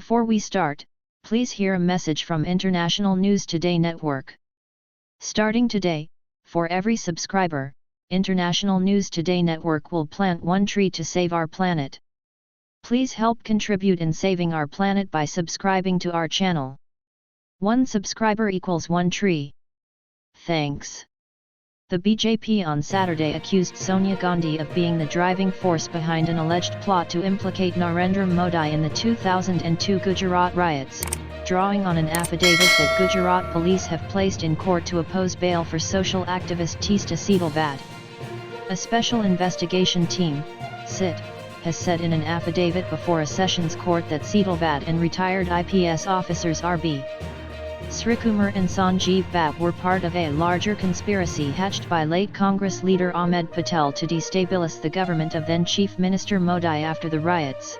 Before we start, please hear a message from International News Today Network. Starting today, for every subscriber, International News Today Network will plant one tree to save our planet. Please help contribute in saving our planet by subscribing to our channel. One subscriber equals one tree. Thanks. The BJP on Saturday accused Sonia Gandhi of being the driving force behind an alleged plot to implicate Narendra Modi in the 2002 Gujarat riots, drawing on an affidavit that Gujarat police have placed in court to oppose bail for social activist Teesta Setalvad. A special investigation team, SIT, has said in an affidavit before a sessions court that Setalvad and retired IPS officers R.B. Srikumar and Sanjeev Bhatt were part of a larger conspiracy hatched by late Congress leader Ahmed Patel to destabilize the government of then Chief Minister Modi after the riots.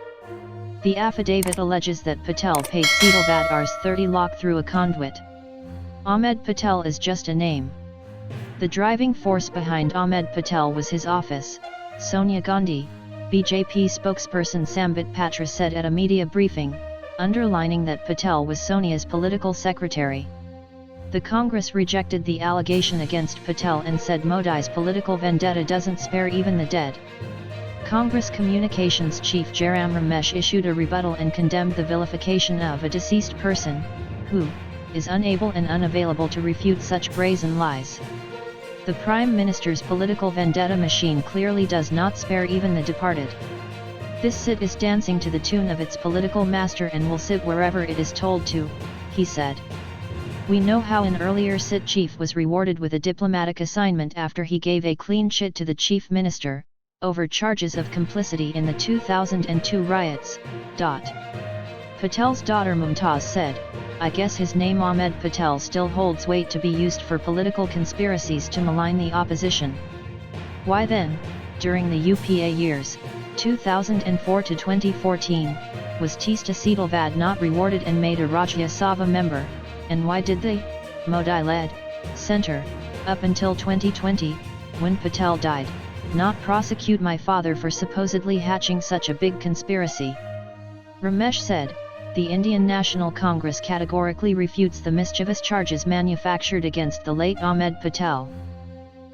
The affidavit alleges that Patel paid Setalvad Rs 30 lakh through a conduit. Ahmed Patel is just a name. The driving force behind Ahmed Patel was his office, Sonia Gandhi, BJP spokesperson Sambit Patra said at a media briefing, underlining that Patel was Sonia's political secretary. The Congress rejected the allegation against Patel and said Modi's political vendetta doesn't spare even the dead. Congress Communications Chief Jairam Ramesh issued a rebuttal and condemned the vilification of a deceased person, who is unable and unavailable to refute such brazen lies. The Prime Minister's political vendetta machine clearly does not spare even the departed. This sit is dancing to the tune of its political master and will sit wherever it is told to, he said. We know how an earlier sit chief was rewarded with a diplomatic assignment after he gave a clean chit to the chief minister, over charges of complicity in the 2002 riots. Patel's daughter Mumtaz said, I guess his name Ahmed Patel still holds weight to be used for political conspiracies to malign the opposition. Why then, during the UPA years, 2004 to 2014, was Teesta Setalvad not rewarded and made a Rajya Sabha member, and why did the Modi-led centre, up until 2020, when Patel died, not prosecute my father for supposedly hatching such a big conspiracy? Ramesh said, the Indian National Congress categorically refutes the mischievous charges manufactured against the late Ahmed Patel.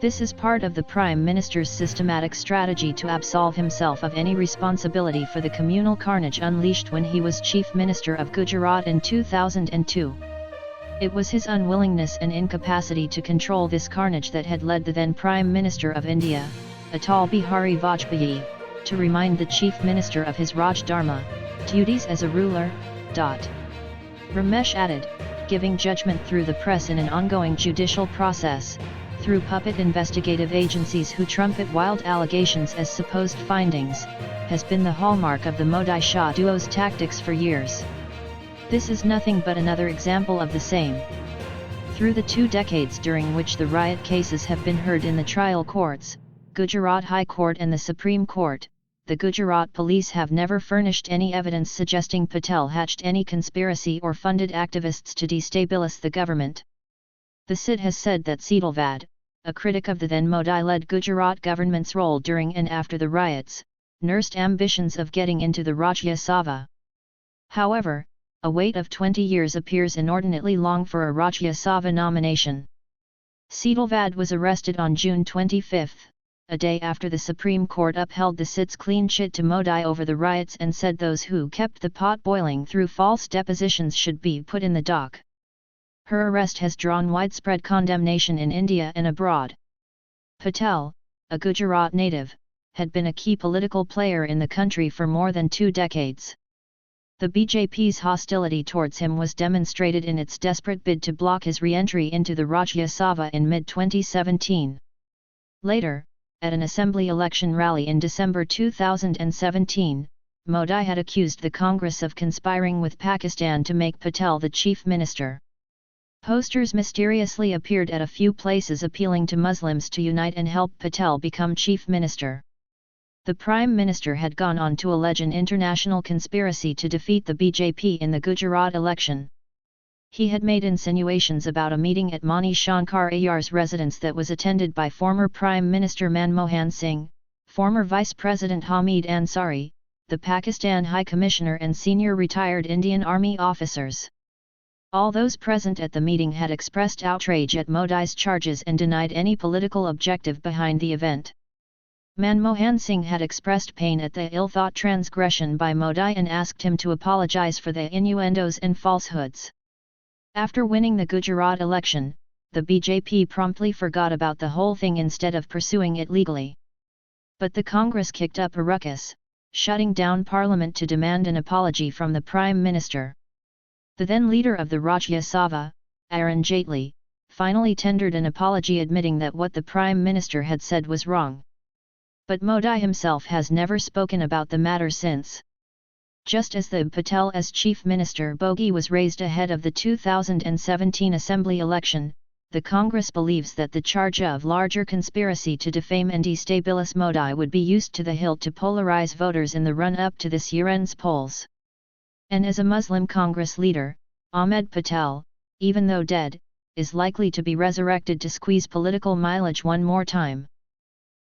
This is part of the Prime Minister's systematic strategy to absolve himself of any responsibility for the communal carnage unleashed when he was Chief Minister of Gujarat in 2002. It was his unwillingness and incapacity to control this carnage that had led the then Prime Minister of India, Atal Bihari Vajpayee, to remind the Chief Minister of his Raj Dharma duties as a ruler. Ramesh added, giving judgment through the press in an ongoing judicial process, through puppet investigative agencies who trumpet wild allegations as supposed findings, has been the hallmark of the Modi-Shah duo's tactics for years. This is nothing but another example of the same. Through the 2 decades during which the riot cases have been heard in the trial courts, Gujarat High Court and the Supreme Court, the Gujarat police have never furnished any evidence suggesting Patel hatched any conspiracy or funded activists to destabilize the government. The SIT has said that Setalvad, a critic of the then Modi-led Gujarat government's role during and after the riots, nursed ambitions of getting into the Rajya Sabha. However, a wait of 20 years appears inordinately long for a Rajya Sabha nomination. Setalvad was arrested on June 25, a day after the Supreme Court upheld the SIT's clean chit to Modi over the riots and said those who kept the pot boiling through false depositions should be put in the dock. Her arrest has drawn widespread condemnation in India and abroad. Patel, a Gujarat native, had been a key political player in the country for more than 2 decades. The BJP's hostility towards him was demonstrated in its desperate bid to block his re-entry into the Rajya Sabha in mid-2017. Later, at an assembly election rally in December 2017, Modi had accused the Congress of conspiring with Pakistan to make Patel the chief minister. Posters mysteriously appeared at a few places appealing to Muslims to unite and help Patel become chief minister. The Prime Minister had gone on to allege an international conspiracy to defeat the BJP in the Gujarat election. He had made insinuations about a meeting at Mani Shankar Ayar's residence that was attended by former Prime Minister Manmohan Singh, former Vice President Hamid Ansari, the Pakistan High Commissioner and senior retired Indian Army officers. All those present at the meeting had expressed outrage at Modi's charges and denied any political objective behind the event. Manmohan Singh had expressed pain at the ill-thought transgression by Modi and asked him to apologize for the innuendos and falsehoods. After winning the Gujarat election, the BJP promptly forgot about the whole thing instead of pursuing it legally. But the Congress kicked up a ruckus, shutting down Parliament to demand an apology from the Prime Minister. The then leader of the Rajya Sabha, Arun Jaitley, finally tendered an apology admitting that what the Prime Minister had said was wrong. But Modi himself has never spoken about the matter since. Just as the Patel as Chief Minister bogey was raised ahead of the 2017 Assembly election, the Congress believes that the charge of larger conspiracy to defame and destabilize Modi would be used to the hilt to polarize voters in the run-up to this year-end's polls. And as a Muslim Congress leader, Ahmed Patel, even though dead, is likely to be resurrected to squeeze political mileage one more time.